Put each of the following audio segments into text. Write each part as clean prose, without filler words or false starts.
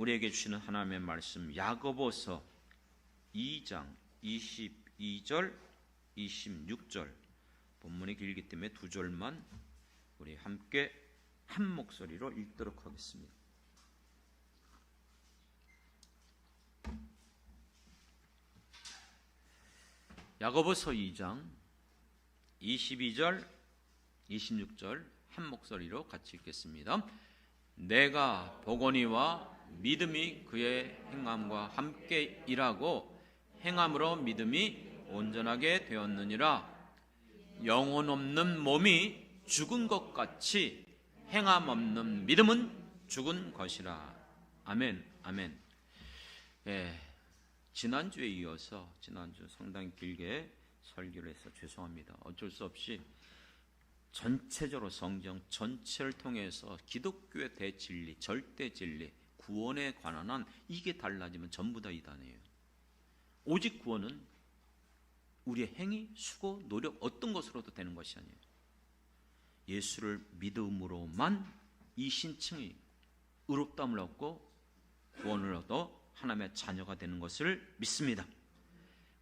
우리에게 주시는 하나님의 말씀, 야고보서 2장 22절 26절. 본문이 길기 때문에 두 절만 우리 함께 한 목소리로 읽도록 하겠습니다. 야고보서 2장 22절 26절 한 목소리로 같이 읽겠습니다. 내가 보거니와 믿음이 그의 행함과 함께 일하고 행함으로 믿음이 온전하게 되었느니라. 영혼 없는 몸이 죽은 것 같이 행함 없는 믿음은 죽은 것이라. 아멘. 아멘. 지난주에 이어서 지난주 상당히 길게 설교를 해서 죄송합니다. 어쩔 수 없이 전체적으로 성경 전체를 통해서 기독교의 대진리, 절대 진리, 구원에 관한 한 이게 달라지면 전부 다 이단이에요. 오직 구원은 우리의 행위, 수고, 노력 어떤 것으로도 되는 것이 아니에요. 예수를 믿음으로만 이 신층이 의롭다함을 얻고 구원을 얻어 하나님의 자녀가 되는 것을 믿습니다.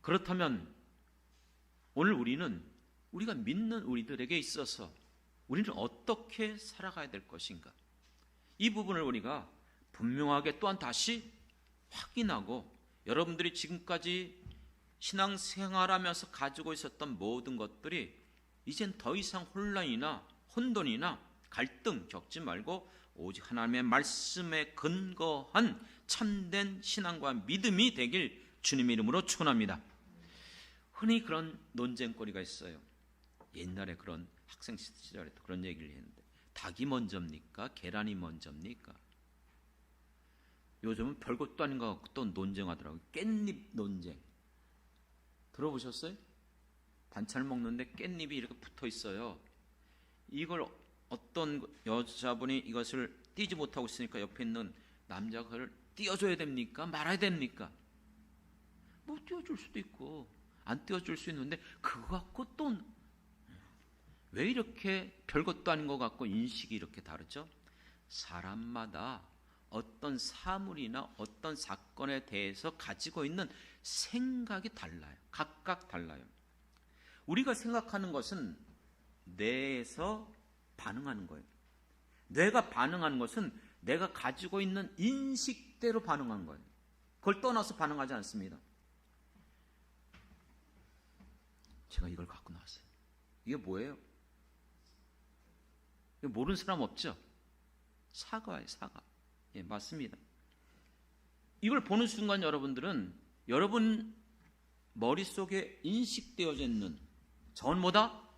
그렇다면 오늘 우리가 믿는 우리들에게 있어서 우리는 어떻게 살아가야 될 것인가? 이 부분을 우리가 분명하게 또한 다시 확인하고, 여러분들이 지금까지 신앙생활하면서 가지고 있었던 모든 것들이 이젠 더 이상 혼란이나 혼돈이나 갈등 겪지 말고 오직 하나님의 말씀에 근거한 참된 신앙과 믿음이 되길 주님의 이름으로 축원합니다. 흔히 그런 논쟁거리가 있어요. 옛날에 그런 학생 시절에 그런 얘기를 했는데, 닭이 먼저입니까? 계란이 먼저입니까? 요즘은 별것도 아닌 것 같고 또 논쟁하더라고요. 깻잎 논쟁. 들어보셨어요? 반찬을 먹는데 깻잎이 이렇게 붙어 있어요. 이걸 어떤 여자분이 이것을 띄지 못하고 있으니까 옆에 있는 남자가 그걸 띄워줘야 됩니까? 말아야 됩니까? 뭐 띄워줄 수도 있고 안 띄워줄 수 있는데 그거 갖고 또 왜 이렇게 별것도 아닌 것 같고 인식이 이렇게 다르죠? 사람마다 어떤 사물이나 어떤 사건에 대해서 가지고 있는 생각이 달라요. 각각 달라요. 우리가 생각하는 것은 뇌에서 반응하는 거예요. 뇌가 반응하는 것은 내가 가지고 있는 인식대로 반응하는 거예요. 그걸 떠나서 반응하지 않습니다. 제가 이걸 갖고 나왔어요. 이게 뭐예요? 이거 모르는 사람 없죠? 사과예요, 사과. 예, 맞습니다. 이걸 보는 순간 여러분들은 여러분 머릿속에 인식되어져 있는 전보다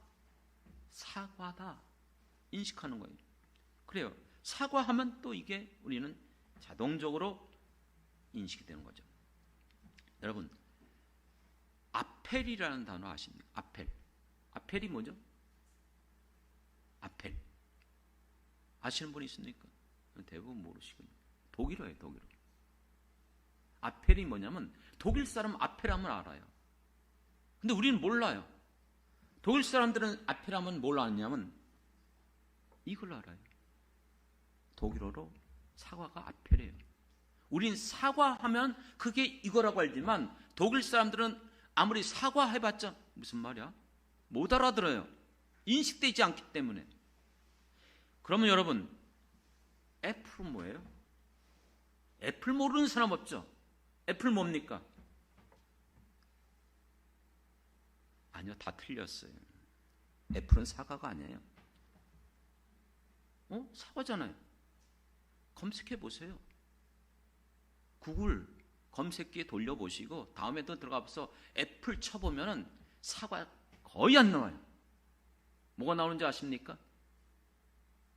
사과다 인식하는 거예요. 그래요. 사과하면 또 이게 우리는 자동적으로 인식이 되는 거죠. 여러분, 아펠이라는 단어 아십니까? 아펠. 아펠이 뭐죠? 아펠. 아시는 분이 있습니까? 대부분 모르시군요. 독일어예요, 독일어. 아펠이 뭐냐면 독일 사람 아펠하면 알아요. 근데 우리는 몰라요. 독일 사람들은 아펠하면 뭘 아느냐면 이걸 알아요. 독일어로 사과가 아펠이에요. 우린 사과하면 그게 이거라고 알지만 독일 사람들은 아무리 사과해봤자 무슨 말이야? 못 알아들어요. 인식되지 않기 때문에. 그러면 여러분, 애플은 뭐예요? 애플 모르는 사람 없죠? 애플 뭡니까? 아니요, 다 틀렸어요. 애플은 사과가 아니에요. 사과잖아요. 검색해 보세요. 구글 검색기에 돌려보시고 다음에 또 들어가서 애플 쳐보면은 사과 거의 안 나와요. 뭐가 나오는지 아십니까?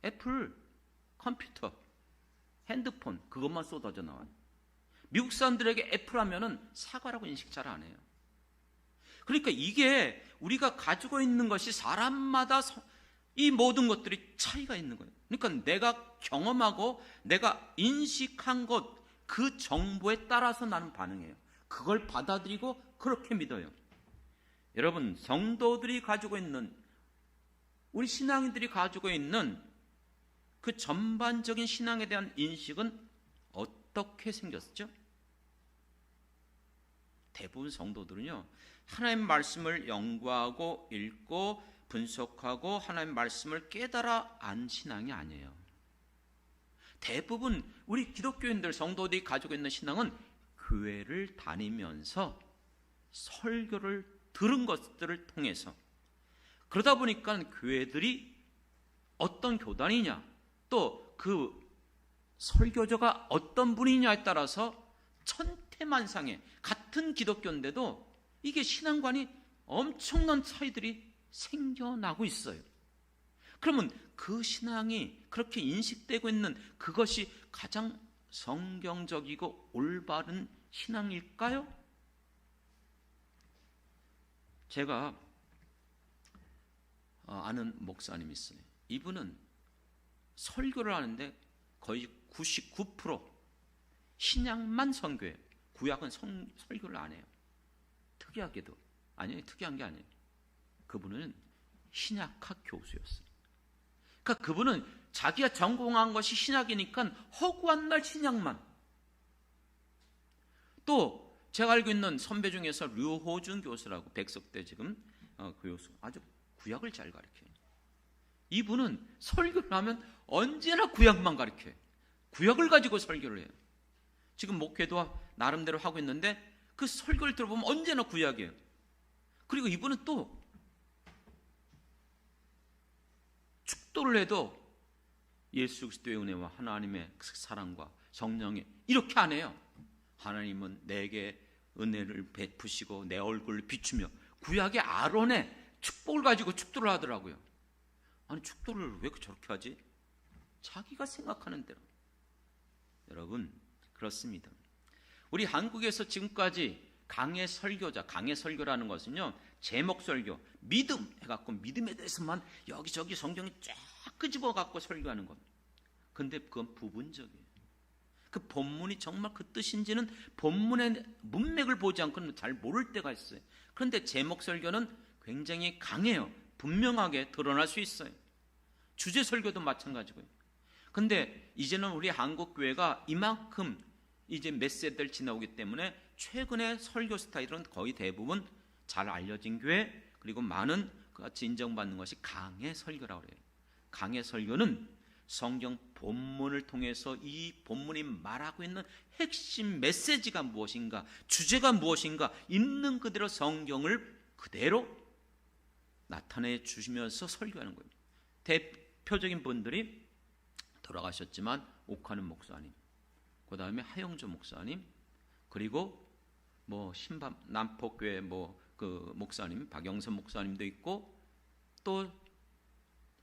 애플, 컴퓨터, 핸드폰 그것만 쏟아져 나와요. 미국 사람들에게 애플 하면은 사과라고 인식 잘 안 해요. 그러니까 이게 우리가 가지고 있는 것이 사람마다 이 모든 것들이 차이가 있는 거예요. 그러니까 내가 경험하고 내가 인식한 것, 그 정보에 따라서 나는 반응해요. 그걸 받아들이고 그렇게 믿어요. 여러분, 성도들이 가지고 있는, 우리 신앙인들이 가지고 있는 그 전반적인 신앙에 대한 인식은 어떻게 생겼죠? 대부분 성도들은요, 하나님 말씀을 연구하고 읽고 분석하고 하나님 말씀을 깨달아 안 신앙이 아니에요. 대부분 우리 기독교인들 성도들이 가지고 있는 신앙은 교회를 다니면서 설교를 들은 것들을 통해서, 그러다 보니까 교회들이 어떤 교단이냐, 또 그 설교자가 어떤 분이냐에 따라서 천태만상의 같은 기독교인데도 이게 신앙관이 엄청난 차이들이 생겨나고 있어요. 그러면 그 신앙이 그렇게 인식되고 있는 그것이 가장 성경적이고 올바른 신앙일까요? 제가 아는 목사님이 있어요. 이분은 설교를 하는데 거의 99% 신약만 선교해요. 구약은 설교를 안 해요. 특이하게도. 아니에요. 특이한 게 아니에요. 그분은 신약학 교수였어요. 그러니까 그분은 자기가 전공한 것이 신약이니까 허구한 날 신약만. 또 제가 알고 있는 선배 중에서 류호준 교수라고, 백석대 지금 그 교수, 아주 구약을 잘 가르쳐요. 이분은 설교를 하면 언제나 구약만 가르쳐요. 구약을 가지고 설교를 해요. 지금 목회도 나름대로 하고 있는데 그 설교를 들어보면 언제나 구약이에요. 그리고 이분은 또 축도를 해도 예수 그리스도의 은혜와 하나님의 사랑과 성령의 이렇게 안 해요. 하나님은 내게 은혜를 베푸시고 내 얼굴을 비추며, 구약의 아론의 축복을 가지고 축도를 하더라고요. 아니, 축도를 왜 저렇게 하지? 자기가 생각하는 대로. 여러분, 그렇습니다. 우리 한국에서 지금까지 강해 설교라는 것은요, 제목 설교, 믿음 해갖고 믿음에 대해서만 여기저기 성경이 쫙 끄집어 갖고 설교하는 겁니다. 근데 그건 부분적이에요. 그 본문이 정말 그 뜻인지는 본문의 문맥을 보지 않고는 잘 모를 때가 있어요. 그런데 제목 설교는 굉장히 강해요. 분명하게 드러날 수 있어요. 주제 설교도 마찬가지고요. 근데 이제는 우리 한국 교회가 이만큼 이제 몇 세대를 지나오기 때문에 최근에 설교 스타일은 거의 대부분 잘 알려진 교회, 그리고 많은 그같이 인정받는 것이 강해 설교라고 그래요. 강해 설교는 성경 본문을 통해서 이 본문이 말하고 있는 핵심 메시지가 무엇인가, 주제가 무엇인가 있는 그대로 성경을 그대로 나타내 주시면서 설교하는 거예요. 대표적인 분들이 돌아가셨지만 옥하는 목사님, 그 다음에 하영조 목사님, 그리고 뭐 신밤 남포교회 그 목사님 박영선 목사님도 있고, 또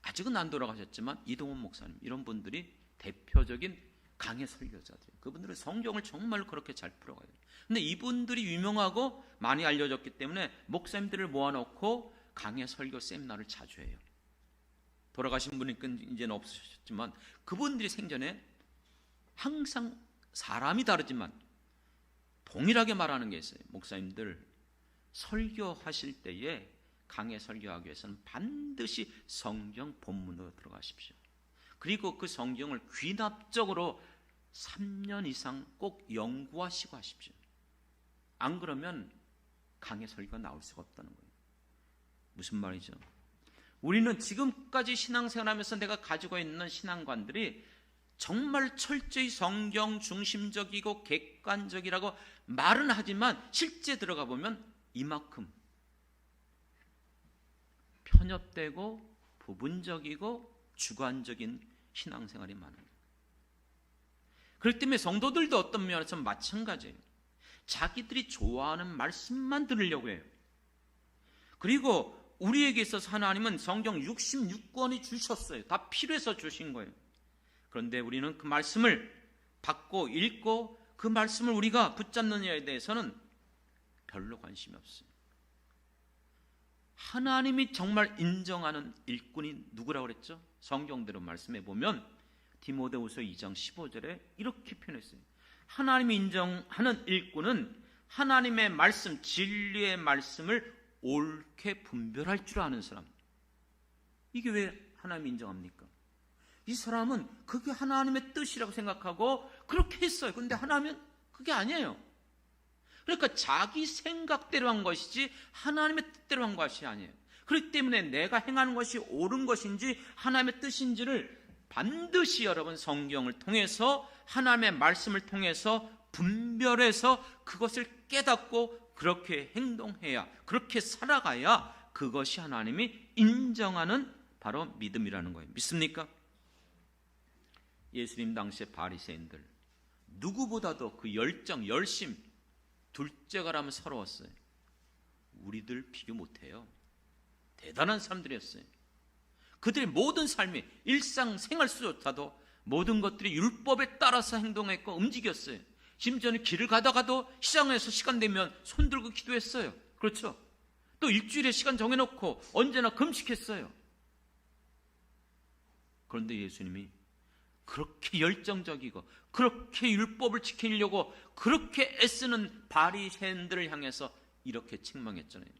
아직은 안 돌아가셨지만 이동원 목사님, 이런 분들이 대표적인 강해 설교자들. 그분들은 성경을 정말 그렇게 잘 풀어가요. 근데 이분들이 유명하고 많이 알려졌기 때문에 목사님들을 모아놓고 강해 설교 세미나를 자주 해요. 돌아가신 분이 이제는 없으셨지만 그분들이 생전에 항상 사람이 다르지만 동일하게 말하는 게 있어요. 목사님들 설교하실 때에 강해 설교하기 위해서는 반드시 성경 본문으로 들어가십시오. 그리고 그 성경을 귀납적으로 3년 이상 꼭 연구하시고 하십시오. 안 그러면 강해 설교가 나올 수가 없다는 거예요. 무슨 말이죠? 우리는 지금까지 신앙생활하면서 내가 가지고 있는 신앙관들이 정말 철저히 성경 중심적이고 객관적이라고 말은 하지만 실제 들어가 보면 이만큼 편협되고 부분적이고 주관적인 신앙생활이 많아요. 그렇기 때문에 성도들도 어떤 면에서 마찬가지예요. 자기들이 좋아하는 말씀만 들으려고 해요. 그리고 우리에게 있어서 하나님은 성경 66권이 주셨어요. 다 필요해서 주신 거예요. 그런데 우리는 그 말씀을 받고 읽고 그 말씀을 우리가 붙잡느냐에 대해서는 별로 관심이 없어요. 하나님이 정말 인정하는 일꾼이 누구라고 그랬죠? 성경대로 말씀해 보면 디모데후서 2장 15절에 이렇게 표현했어요. 하나님이 인정하는 일꾼은 하나님의 말씀, 진리의 말씀을 옳게 분별할 줄 아는 사람. 이게 왜 하나님이 인정합니까? 이 사람은 그게 하나님의 뜻이라고 생각하고 그렇게 했어요. 그런데 하나님은 그게 아니에요. 그러니까 자기 생각대로 한 것이지 하나님의 뜻대로 한 것이 아니에요. 그렇기 때문에 내가 행하는 것이 옳은 것인지 하나님의 뜻인지를 반드시 여러분 성경을 통해서 하나님의 말씀을 통해서 분별해서 그것을 깨닫고 그렇게 행동해야, 그렇게 살아가야 그것이 하나님이 인정하는 바로 믿음이라는 거예요. 믿습니까? 예수님 당시의 바리새인들 누구보다도 그 열정, 열심, 둘째가라면 서러웠어요. 우리들 비교 못해요. 대단한 사람들이었어요. 그들의 모든 삶이 일상생활 수조차도 모든 것들이 율법에 따라서 행동했고 움직였어요. 심지어는 길을 가다가도 시장에서 시간 되면 손 들고 기도했어요. 그렇죠? 또 일주일에 시간 정해놓고 언제나 금식했어요. 그런데 예수님이 그렇게 열정적이고 그렇게 율법을 지키려고 그렇게 애쓰는 바리새인들을 향해서 이렇게 책망했잖아요.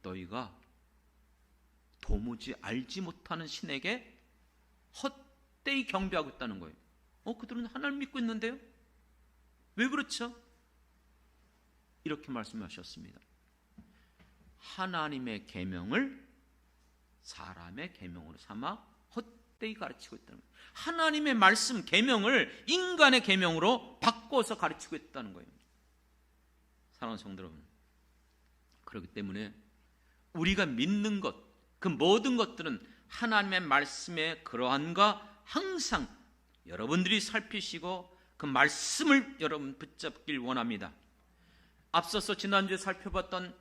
너희가 도무지 알지 못하는 신에게 헛되이 경배하고 있다는 거예요. 그들은 하나님 믿고 있는데요? 왜 그렇죠? 이렇게 말씀하셨습니다. 하나님의 계명을 사람의 계명으로 삼아 헛되이 가르치고 있다는 거예요. 하나님의 말씀 계명을 인간의 계명으로 바꿔서 가르치고 있다는 거예요. 사랑하는 성도 여러분, 그렇기 때문에 우리가 믿는 것, 그 모든 것들은 하나님의 말씀의 그러한가 항상 여러분들이 살피시고 그 말씀을 여러분 붙잡길 원합니다. 앞서서 지난주에 살펴봤던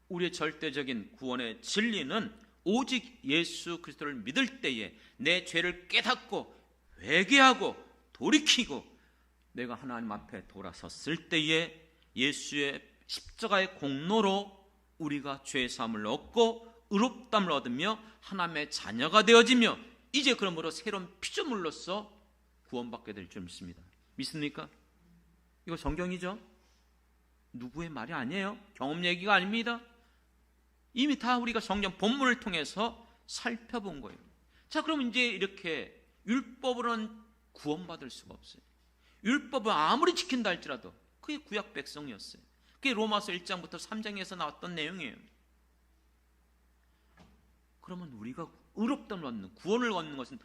우리의 절대적인 구원의 진리는 오직 예수 그리스도를 믿을 때에 내 죄를 깨닫고 회개하고 돌이키고 내가 하나님 앞에 돌아섰을 때에 예수의 십자가의 공로로 우리가 죄 사함을 얻고 의롭다함을 얻으며 하나님의 자녀가 되어지며 이제 그러므로 새로운 피조물로서 구원받게 될 줄 믿습니다. 믿습니까? 이거 성경이죠? 누구의 말이 아니에요. 경험 얘기가 아닙니다. 이미 다 우리가 성경 본문을 통해서 살펴본 거예요. 자, 그럼 이제 이렇게 율법으로는 구원받을 수가 없어요. 율법을 아무리 지킨다 할지라도 그게 구약 백성이었어요. 그게 로마서 1장부터 3장에서 나왔던 내용이에요. 그러면 우리가 의롭다함을 얻는, 구원을 얻는 것은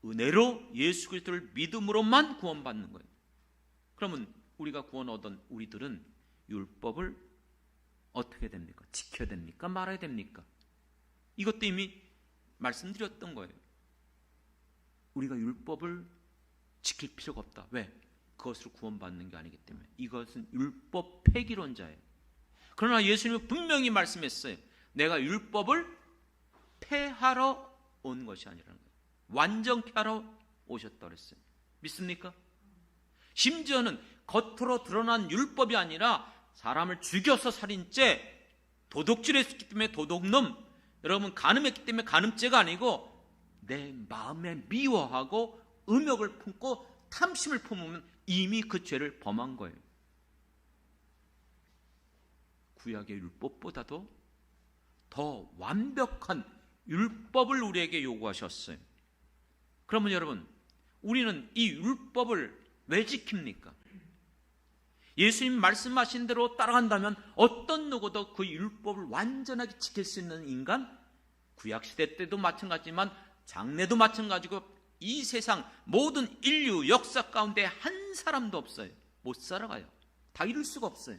은혜로 예수 그리스도를 믿음으로만 구원받는 거예요. 그러면 우리가 구원 얻은 우리들은 율법을 어떻게 됩니까? 지켜야 됩니까? 말아야 됩니까? 이것도 이미 말씀드렸던 거예요. 우리가 율법을 지킬 필요가 없다. 왜? 그것으로 구원받는 게 아니기 때문에. 이것은 율법 폐기론자예요. 그러나 예수님은 분명히 말씀했어요. 내가 율법을 폐하러 온 것이 아니라는 거예요. 완전케 하러 오셨다고 그랬어요. 믿습니까? 심지어는 겉으로 드러난 율법이 아니라 사람을 죽여서 살인죄, 도둑질했기 때문에 도둑놈, 여러분 간음했기 때문에 간음죄가 아니고 내 마음에 미워하고 음욕을 품고 탐심을 품으면 이미 그 죄를 범한 거예요. 구약의 율법보다도 더 완벽한 율법을 우리에게 요구하셨어요. 그러면 여러분, 우리는 이 율법을 왜 지킵니까? 예수님 말씀하신 대로 따라간다면 어떤 누구도 그 율법을 완전하게 지킬 수 있는 인간, 구약시대 때도 마찬가지지만 장래도 마찬가지고 이 세상 모든 인류 역사 가운데 한 사람도 없어요. 못 살아가요. 다 이룰 수가 없어요.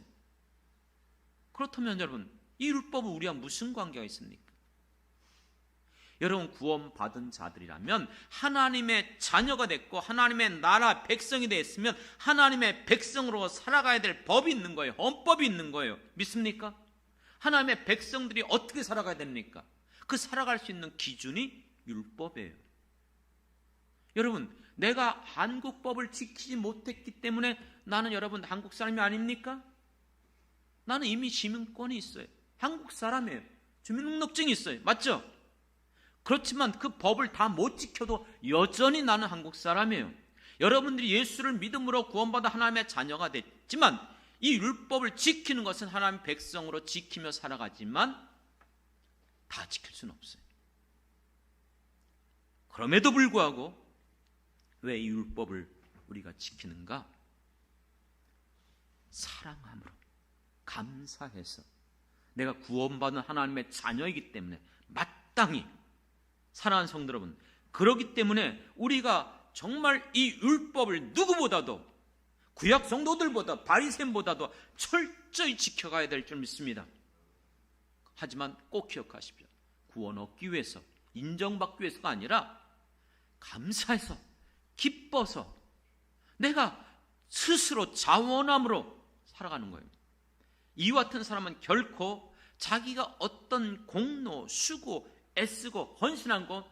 그렇다면 여러분, 이 율법은 우리와 무슨 관계가 있습니까? 여러분, 구원받은 자들이라면 하나님의 자녀가 됐고 하나님의 나라 백성이 됐으면 하나님의 백성으로 살아가야 될 법이 있는 거예요. 헌법이 있는 거예요. 믿습니까? 하나님의 백성들이 어떻게 살아가야 됩니까? 그 살아갈 수 있는 기준이 율법이에요. 여러분, 내가 한국법을 지키지 못했기 때문에 나는 여러분 한국 사람이 아닙니까? 나는 이미 시민권이 있어요. 한국 사람이에요. 주민등록증이 있어요. 맞죠? 그렇지만 그 법을 다 못 지켜도 여전히 나는 한국 사람이에요. 여러분들이 예수를 믿음으로 구원받아 하나님의 자녀가 됐지만 이 율법을 지키는 것은 하나님의 백성으로 지키며 살아가지만 다 지킬 수는 없어요. 그럼에도 불구하고 왜 이 율법을 우리가 지키는가? 사랑함으로, 감사해서, 내가 구원받은 하나님의 자녀이기 때문에 마땅히, 사랑하는 성도 여러분, 그렇기 때문에 우리가 정말 이 율법을 누구보다도, 구약 성도들보다, 바리새인보다도 철저히 지켜가야 될 줄 믿습니다. 하지만 꼭 기억하십시오. 구원 얻기 위해서, 인정받기 위해서가 아니라 감사해서, 기뻐서, 내가 스스로 자원함으로 살아가는 거예요. 이와 같은 사람은 결코 자기가 어떤 공로, 수고, 애쓰고 헌신한 거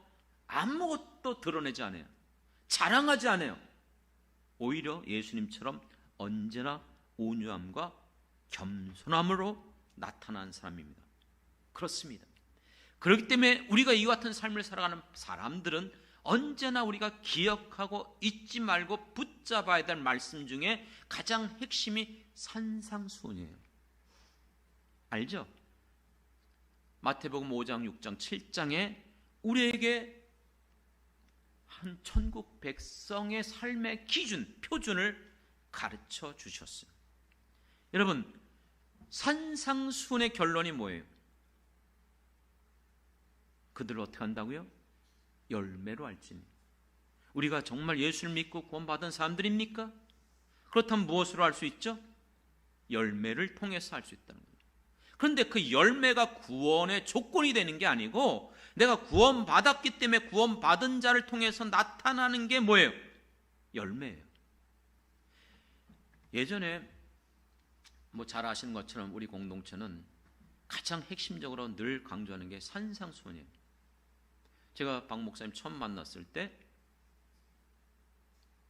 아무것도 드러내지 않아요. 자랑하지 않아요. 오히려 예수님처럼 언제나 온유함과 겸손함으로 나타난 사람입니다. 그렇습니다. 그렇기 때문에 우리가 이와 같은 삶을 살아가는 사람들은 언제나 우리가 기억하고 잊지 말고 붙잡아야 될 말씀 중에 가장 핵심이 산상수훈이에요. 알죠? 마태복음 5장, 6장, 7장에 우리에게 한 천국 백성의 삶의 기준, 표준을 가르쳐 주셨어요. 여러분, 산상수훈의 결론이 뭐예요? 그들을 어떻게 한다고요? 열매로 알지니. 우리가 정말 예수를 믿고 구원받은 사람들입니까? 그렇다면 무엇으로 알 수 있죠? 열매를 통해서 알 수 있다는 거예요. 그런데 그 열매가 구원의 조건이 되는 게 아니고, 내가 구원받았기 때문에 구원받은 자를 통해서 나타나는 게 뭐예요? 열매예요. 예전에 잘 아시는 것처럼 우리 공동체는 가장 핵심적으로 늘 강조하는 게 산상수훈이에요. 제가 박 목사님 처음 만났을 때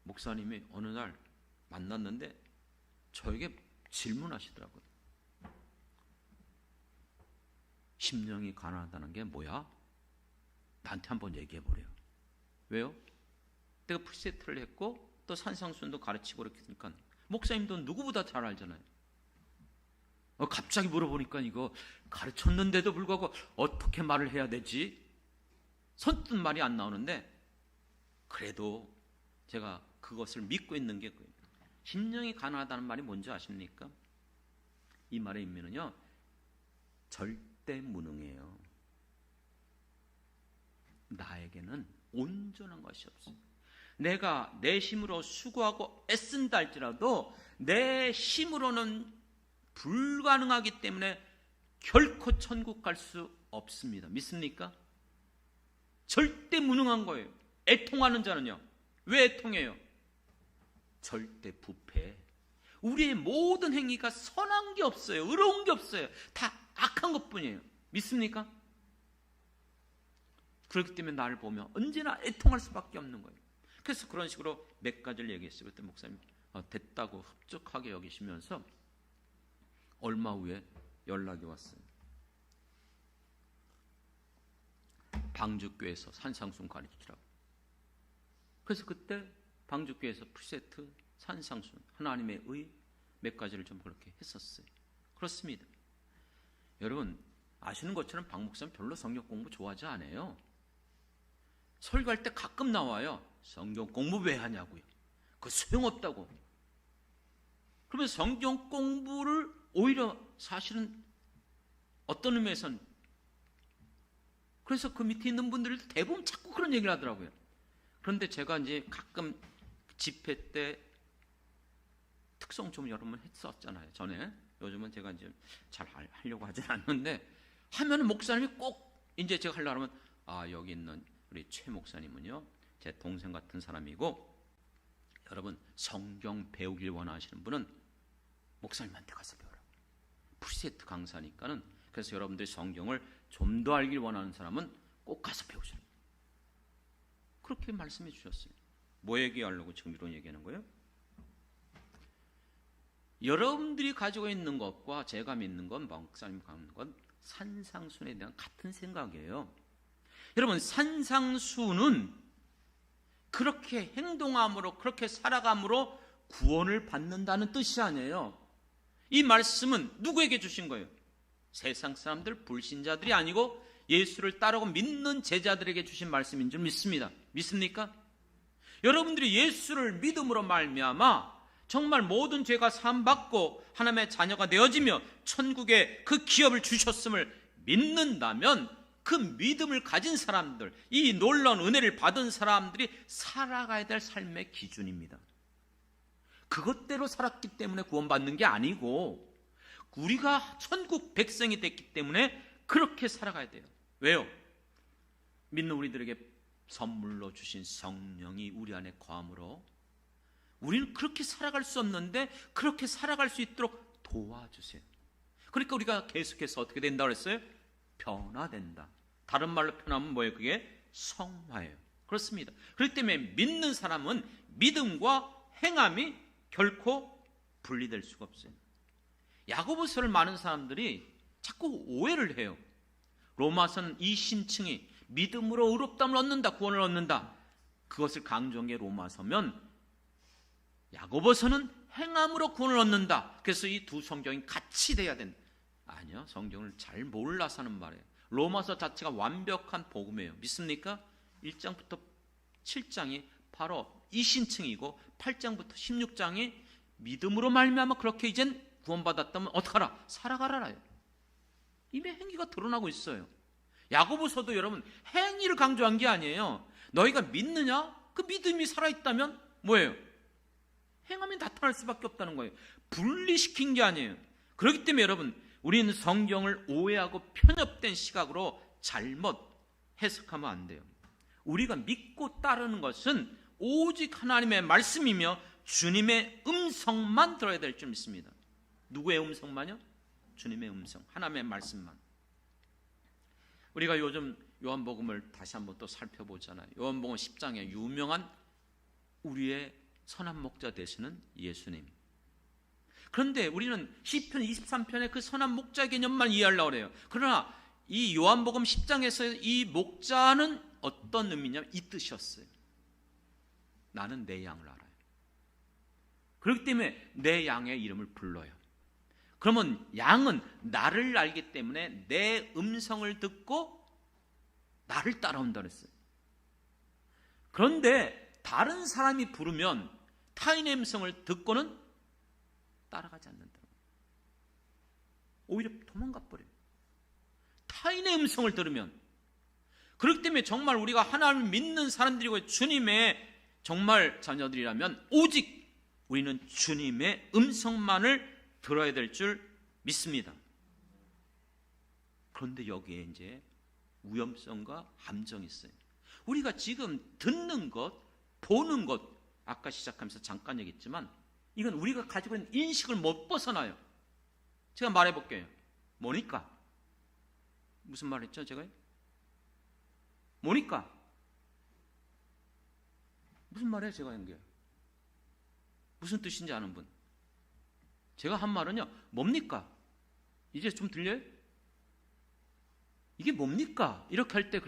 목사님이 어느 날 만났는데 저에게 질문하시더라고요. 심령이 가난하다는 게 뭐야? 나한테 한번 얘기해보래요. 왜요? 내가 풀세트를 했고 또 산상수훈도 가르치고 그랬으니까 목사님도 누구보다 잘 알잖아요. 갑자기 물어보니까 이거 가르쳤는데도 불구하고 어떻게 말을 해야 되지? 선뜻 말이 안 나오는데, 그래도 제가 그것을 믿고 있는 게 그거예요. 심령이 가난하다는 말이 뭔지 아십니까? 이 말의 의미는요, 절대 무능해요. 나에게는 온전한 것이 없어요. 내가 내 힘으로 수고하고 애쓴다 할지라도 내 힘으로는 불가능하기 때문에 결코 천국 갈 수 없습니다. 믿습니까? 절대 무능한 거예요. 애통하는 자는요, 왜 애통해요? 절대 부패. 우리의 모든 행위가 선한 게 없어요. 의로운 게 없어요. 다 악한 것뿐이에요. 믿습니까? 그렇기 때문에 나를 보면 언제나 애통할 수밖에 없는 거예요. 그래서 그런 식으로 몇 가지를 얘기했어요. 그때 목사님 됐다고 흡족하게 여기시면서 얼마 후에 연락이 왔어요. 방주교에서 산상수훈 가르치라고. 그래서 그때 방주교에서 풀세트, 산상수훈, 하나님의 의 몇 가지를 좀 그렇게 했었어요. 그렇습니다. 여러분 아시는 것처럼 박 목사님 별로 성경 공부 좋아하지 않아요. 설교할 때 가끔 나와요. 성경 공부 왜 하냐고요. 그거 소용없다고. 그러면 성경 공부를 오히려 사실은 어떤 의미에서는, 그래서 그 밑에 있는 분들이 대부분 자꾸 그런 얘기를 하더라고요. 그런데 제가 이제 가끔 집회 때 특성 좀 여러 번 했었잖아요. 전에. 요즘은 제가 이제 잘 하려고 하진 않는데, 하면 목사님이 꼭 이제 제가 하려고 하면, 여기 있는 우리 최 목사님은요, 제 동생 같은 사람이고, 여러분 성경 배우길 원하시는 분은 목사님한테 가서 배우라고. 풀세트 강사니까는. 그래서 여러분들이 성경을 좀 더 알길 원하는 사람은 꼭 가서 배우시라. 그렇게 말씀해 주셨어요. 뭐 얘기하려고 지금 이런 얘기하는 거예요? 여러분들이 가지고 있는 것과 제가 믿는 건, 목사님 가는 건 산상수훈에 대한 같은 생각이에요. 여러분 산상수훈은 그렇게 행동함으로, 그렇게 살아감으로 구원을 받는다는 뜻이 아니에요. 이 말씀은 누구에게 주신 거예요? 세상 사람들, 불신자들이 아니고 예수를 따르고 믿는 제자들에게 주신 말씀인 줄 믿습니다. 믿습니까? 여러분들이 예수를 믿음으로 말미암아 정말 모든 죄가 사함받고 하나님의 자녀가 되어지며 천국의 그 기업을 주셨음을 믿는다면 그 믿음을 가진 사람들, 이 놀라운 은혜를 받은 사람들이 살아가야 될 삶의 기준입니다. 그것대로 살았기 때문에 구원받는 게 아니고 우리가 천국 백성이 됐기 때문에 그렇게 살아가야 돼요. 왜요? 믿는 우리들에게 선물로 주신 성령이 우리 안에 거함으로 우리는 그렇게 살아갈 수 없는데 그렇게 살아갈 수 있도록 도와주세요. 그러니까 우리가 계속해서 어떻게 된다고 했어요? 변화된다. 다른 말로 표현하면 뭐예요? 그게 성화예요. 그렇습니다. 그렇기 때문에 믿는 사람은 믿음과 행함이 결코 분리될 수가 없어요. 야고보서를 많은 사람들이 자꾸 오해를 해요. 로마서는 이 신층이 믿음으로 의롭다함을 얻는다, 구원을 얻는다, 그것을 강조한 게 로마서면 야고보서는 행함으로 구원을 얻는다. 그래서 이 두 성경이 같이 돼야 된다. 아니요, 성경을 잘 몰라서 하는 말이에요. 로마서 자체가 완벽한 복음이에요. 믿습니까? 1장부터 7장이 바로 이 신층이고 8장부터 16장이 믿음으로 말미암아 그렇게 이젠 구원받았다면 어떡하라? 살아가라라요. 이미 행위가 드러나고 있어요. 야고보서도 여러분 행위를 강조한 게 아니에요. 너희가 믿느냐? 그 믿음이 살아있다면 뭐예요? 행함이 나타날 수밖에 없다는 거예요. 분리시킨 게 아니에요. 그렇기 때문에 여러분, 우리는 성경을 오해하고 편협된 시각으로 잘못 해석하면 안 돼요. 우리가 믿고 따르는 것은 오직 하나님의 말씀이며 주님의 음성만 들어야 될 줄 믿습니다. 누구의 음성만요? 주님의 음성, 하나님의 말씀만. 우리가 요즘 요한복음을 다시 한번 또 살펴보잖아요. 요한복음 10장에 유명한 우리의 선한 목자 되시는 예수님. 그런데 우리는 시편 23편의 그 선한 목자 개념만 이해하려고 해요. 그러나 이 요한복음 10장에서 이 목자는 어떤 의미냐면 이 뜻이었어요. 나는 내 양을 알아요. 그렇기 때문에 내 양의 이름을 불러요. 그러면 양은 나를 알기 때문에 내 음성을 듣고 나를 따라온다 그랬어요. 그런데 다른 사람이 부르면 타인의 음성을 듣고는 따라가지 않는다. 오히려 도망가 버려요. 타인의 음성을 들으면. 그렇기 때문에 정말 우리가 하나님을 믿는 사람들이고 주님의 정말 자녀들이라면 오직 우리는 주님의 음성만을 들어야 될 줄 믿습니다. 그런데 여기에 이제 위험성과 함정이 있어요. 우리가 지금 듣는 것, 보는 것, 아까 시작하면서 잠깐 얘기했지만 이건 우리가 가지고 있는 인식을 못 벗어나요. 제가 말해볼게요. 뭐니까? 무슨 말 했죠 제가? 뭐니까? 무슨 말이에요 제가 한 게? 무슨 뜻인지 아는 분? 제가 한 말은요, 뭡니까? 이제 좀 들려요? 이게 뭡니까? 이렇게 할 때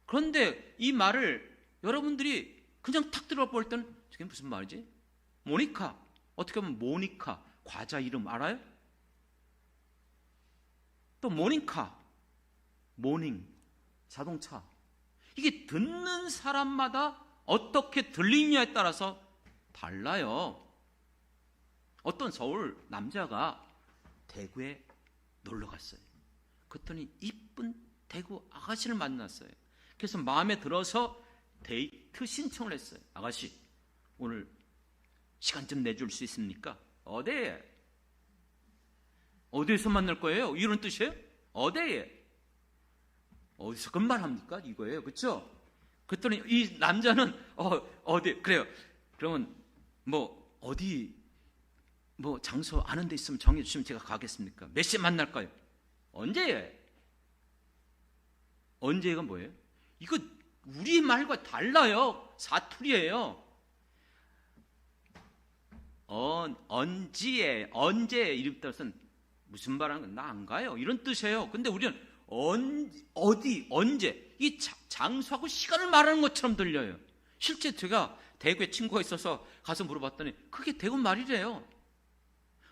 그런데 이 말을 여러분들이 그냥 탁 들어볼 때는 저게 무슨 말이지? 모니카. 어떻게 보면 모니카. 과자 이름 알아요? 또 모닝카. 모닝. 자동차. 이게 듣는 사람마다 어떻게 들리느냐에 따라서 달라요. 어떤 서울 남자가 대구에 놀러 갔어요. 그랬더니 이쁜 대구 아가씨를 만났어요. 그래서 마음에 들어서 데이트 신청을 했어요. 아가씨, 오늘 시간 좀 내줄 수 있습니까? 어디에? 어디에서 만날 거예요? 이런 뜻이에요? 어디에? 어디서 금발합니까? 이거예요. 그렇죠? 그랬더니 이 남자는 어디? 그래요. 그러면 뭐 어디 뭐 장소 아는 데 있으면 정해 주시면 제가 가겠습니까? 몇 시에 만날까요? 언제? 언제가 뭐예요? 이거 우리 말과 달라요. 사투리예요. 언제 이름 따라서는 무슨 말하는 건 나 안 가요. 이런 뜻이에요. 근데 우리는 어디, 언제 이 장소하고 시간을 말하는 것처럼 들려요. 실제 제가 대구에 친구가 있어서 가서 물어봤더니 그게 대구 말이래요.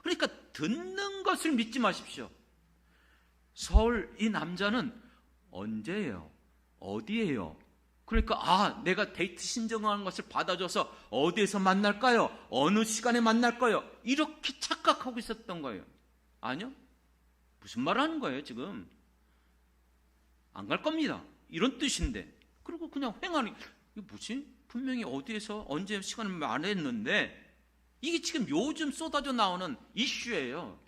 그러니까 듣는 것을 믿지 마십시오. 서울 이 남자는 언제예요? 어디예요? 그러니까 내가 데이트 신청하는 것을 받아줘서 어디에서 만날까요? 어느 시간에 만날까요? 이렇게 착각하고 있었던 거예요. 아니요. 무슨 말 하는 거예요 지금? 안 갈 겁니다. 이런 뜻인데. 그리고 그냥 횡하니 이게 뭐지? 분명히 어디에서 언제 시간을 말했는데 이게 지금 요즘 쏟아져 나오는 이슈예요.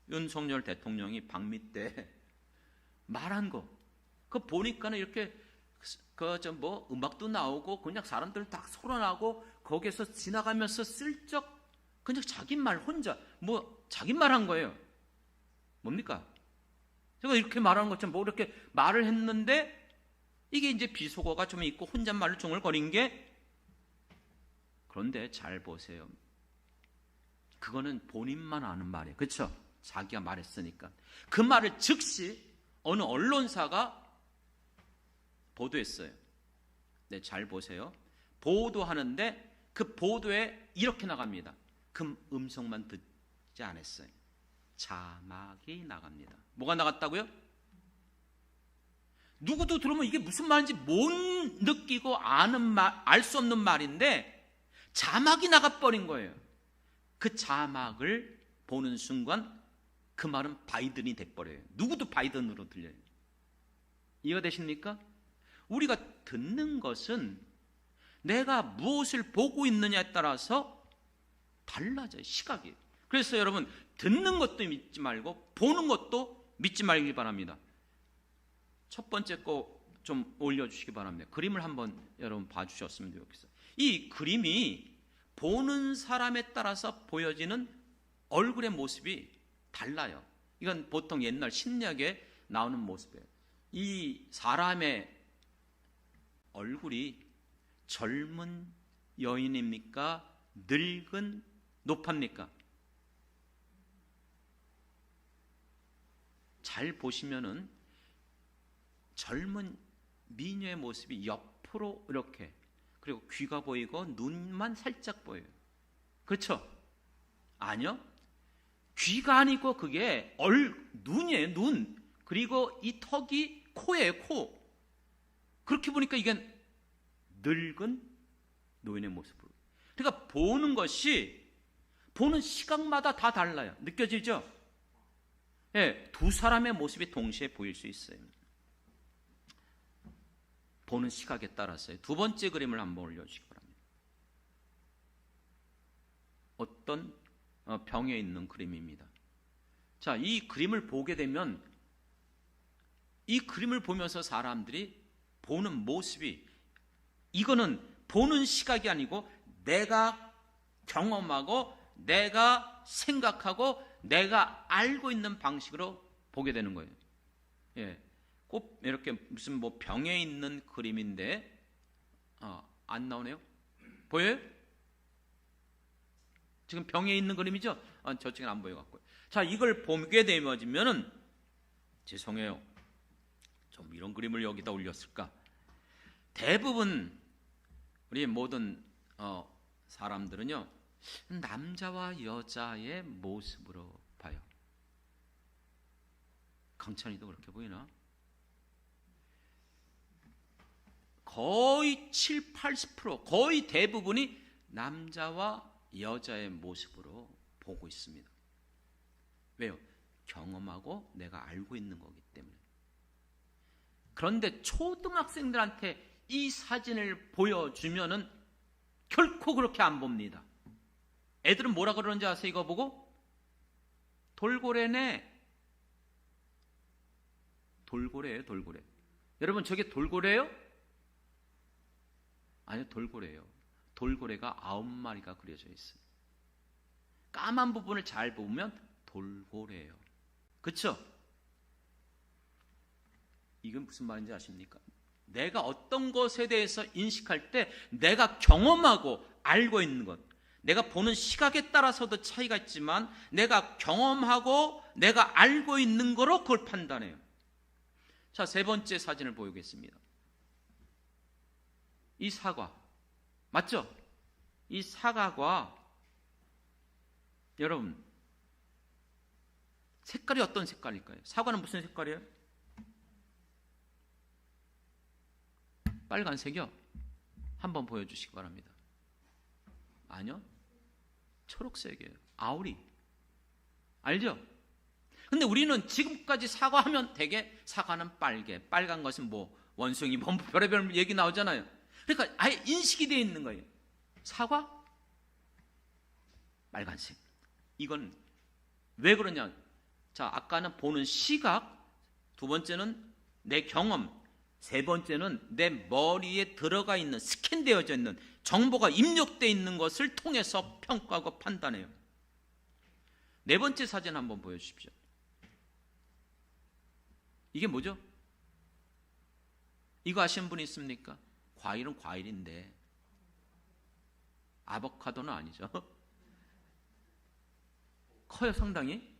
윤석열 대통령이 방미 때 말한 거, 그거 보니까는 이렇게 음악도 나오고 그냥 사람들 다 소란하고 거기에서 지나가면서 슬쩍 그냥 자기 말 혼자 자기 말 한 거예요. 뭡니까? 제가 이렇게 말하는 것처럼 이렇게 말을 했는데 이게 이제 비속어가 좀 있고 혼잣말로 중얼거린 게, 그런데 잘 보세요. 그거는 본인만 아는 말이에요. 그렇죠? 자기가 말했으니까. 그 말을 즉시 어느 언론사가 보도했어요. 네, 잘 보세요. 보도하는데 그 보도에 이렇게 나갑니다. 그 음성만 듣지 않았어요. 자막이 나갑니다. 뭐가 나갔다고요? 누구도 들으면 이게 무슨 말인지 못 느끼고 아는 말, 알 수 없는 말인데 자막이 나가버린 거예요. 그 자막을 보는 순간 그 말은 바이든이 돼버려요. 누구도 바이든으로 들려요. 이해되십니까? 우리가 듣는 것은 내가 무엇을 보고 있느냐에 따라서 달라져요. 시각이. 그래서 여러분, 듣는 것도 믿지 말고 보는 것도 믿지 말기 바랍니다. 첫 번째 거 좀 올려주시기 바랍니다. 그림을 한번 여러분 봐주셨으면 좋겠어요. 이 그림이 보는 사람에 따라서 보여지는 얼굴의 모습이 달라요. 이건 보통 옛날 신약에 나오는 모습이에요. 이 사람의 얼굴이 젊은 여인입니까? 늙은 노파입니까? 잘 보시면은 젊은 미녀의 모습이 옆으로 이렇게, 그리고 귀가 보이고 눈만 살짝 보여요. 그렇죠? 아니요. 귀가 아니고 그게 눈이에요. 눈. 그리고 이 턱이 코예요. 코. 그렇게 보니까 이게 늙은 노인의 모습으로. 그러니까 보는 것이 보는 시각마다 다 달라요. 느껴지죠? 예, 두 사람의 모습이 동시에 보일 수 있어요. 보는 시각에 따라서요. 두 번째 그림을 한번 올려주시기 바랍니다. 어떤 병에 있는 그림입니다. 자, 이 그림을 보게 되면 이 그림을 보면서 사람들이 보는 모습이, 이거는 보는 시각이 아니고 내가 경험하고 내가 생각하고 내가 알고 있는 방식으로 보게 되는 거예요. 예, 꼭 이렇게 무슨 병에 있는 그림인데 안 나오네요. 보여요? 지금 병에 있는 그림이죠? 저쪽엔 안 보여갖고요. 자, 이걸 보게 되면은 죄송해요. 좀 이런 그림을 여기다 올렸을까? 대부분 우리 모든 사람들은요, 남자와 여자의 모습으로 봐요. 강찬이도 그렇게 보이나? 거의 7, 80% 거의 대부분이 남자와 여자의 모습으로 보고 있습니다. 왜요? 경험하고 내가 알고 있는 거기 때문에. 그런데 초등학생들한테 이 사진을 보여주면은 결코 그렇게 안 봅니다. 애들은 뭐라 그러는지 아세요? 이거 보고? 돌고래네. 돌고래예요, 돌고래. 여러분, 저게 돌고래예요? 아니요, 돌고래예요. 돌고래가 9마리가 그려져 있어요. 까만 부분을 잘 보면 돌고래예요. 그렇죠? 이건 무슨 말인지 아십니까? 내가 어떤 것에 대해서 인식할 때 내가 경험하고 알고 있는 것, 내가 보는 시각에 따라서도 차이가 있지만 내가 경험하고 내가 알고 있는 거로 그걸 판단해요. 자, 세 번째 사진을 보이겠습니다. 이 사과 맞죠? 이 사과가 여러분 색깔이 어떤 색깔일까요? 사과는 무슨 색깔이에요? 빨간색이요? 한번 보여주시기 바랍니다. 아니요, 초록색이에요. 아우리. 알죠? 근데 우리는 지금까지 사과하면 되게 사과는 빨간 것은 뭐 원숭이, 뭐 별의별 얘기 나오잖아요. 그러니까 아예 인식이 되어 있는 거예요. 사과? 빨간색. 이건 왜 그러냐? 자, 아까는 보는 시각, 두 번째는 내 경험, 세 번째는 내 머리에 들어가 있는, 스캔되어져 있는 정보가 입력되어 있는 것을 통해서 평가하고 판단해요. 네 번째 사진 한번 보여주십시오. 이게 뭐죠? 이거 아시는 분 있습니까? 과일은 과일인데 아보카도는 아니죠. 커요, 상당히.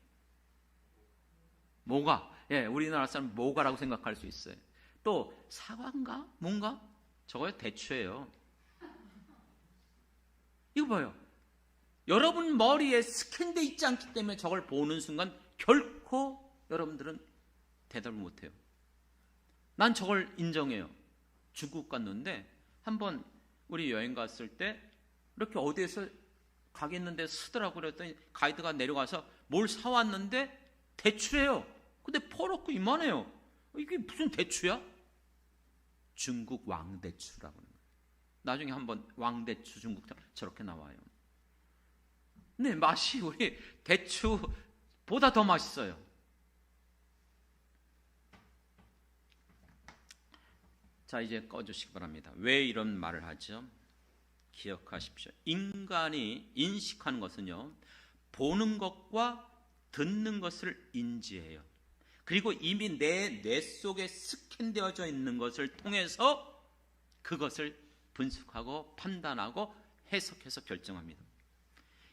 모가. 예, 우리나라 사람 모가라고 생각할 수 있어요. 또 사과인가? 뭔가? 저거요, 대추예요. 이거 봐요. 여러분 머리에 스캔돼 있지 않기 때문에 저걸 보는 순간 결코 여러분들은 대답을 못해요. 난 저걸 인정해요. 중국 갔는데 한번 우리 여행 갔을 때 이렇게 어디에서 가겠는데 쓰더라고. 그랬더니 가이드가 내려가서 뭘 사왔는데 대추래요. 근데 퍼렇고 이만해요. 이게 무슨 대추야? 중국 왕대추라고 하는 거예요. 나중에 한번 왕대추 중국 저렇게 나와요. 근데 맛이 우리 대추보다 더 맛있어요. 자, 이제 꺼주시기 바랍니다. 왜 이런 말을 하죠? 기억하십시오. 인간이 인식하는 것은요, 보는 것과 듣는 것을 인지해요. 그리고 이미 내 뇌 속에 스캔되어져 있는 것을 통해서 그것을 분석하고 판단하고 해석해서 결정합니다.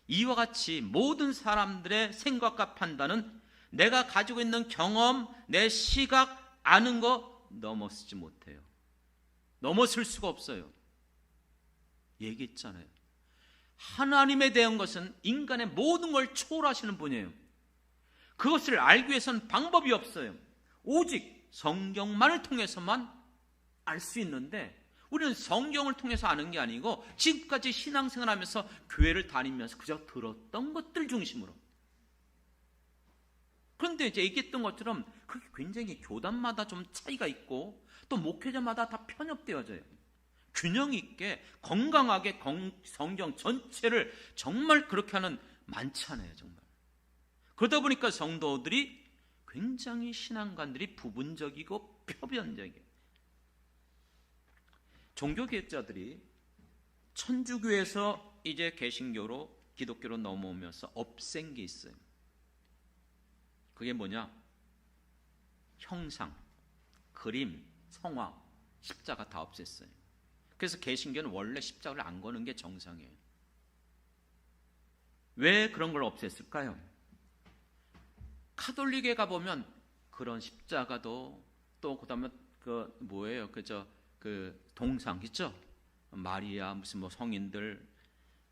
이와 같이 모든 사람들의 생각과 판단은 내가 가지고 있는 경험, 내 시각, 아는 거 넘어서지 못해요. 넘어설 수가 없어요. 얘기했잖아요. 하나님에 대한 것은 인간의 모든 걸 초월하시는 분이에요. 그것을 알기 위해서는 방법이 없어요. 오직 성경만을 통해서만 알 수 있는데, 우리는 성경을 통해서 아는 게 아니고 지금까지 신앙생활하면서 교회를 다니면서 그저 들었던 것들 중심으로. 그런데 이제 얘기했던 것처럼 그게 굉장히 교단마다 좀 차이가 있고 또 목회자마다 다 편협되어져요. 균형 있게 건강하게 성경 전체를 정말 그렇게 하는 많지 않아요, 정말. 그러다 보니까 성도들이 굉장히 신앙관들이 부분적이고 표변적이에요. 종교개혁자들이 천주교에서 이제 개신교로 기독교로 넘어오면서 없앤 게 있어요. 그게 뭐냐? 형상, 그림, 성화, 십자가 다 없앴어요. 그래서 개신교는 원래 십자가를 안 거는 게 정상이에요. 왜 그런 걸 없앴을까요? 카톨릭에 가보면 그런 십자가도 또 그다음에 그 뭐예요? 그 동상 있죠? 마리아 무슨 뭐 성인들,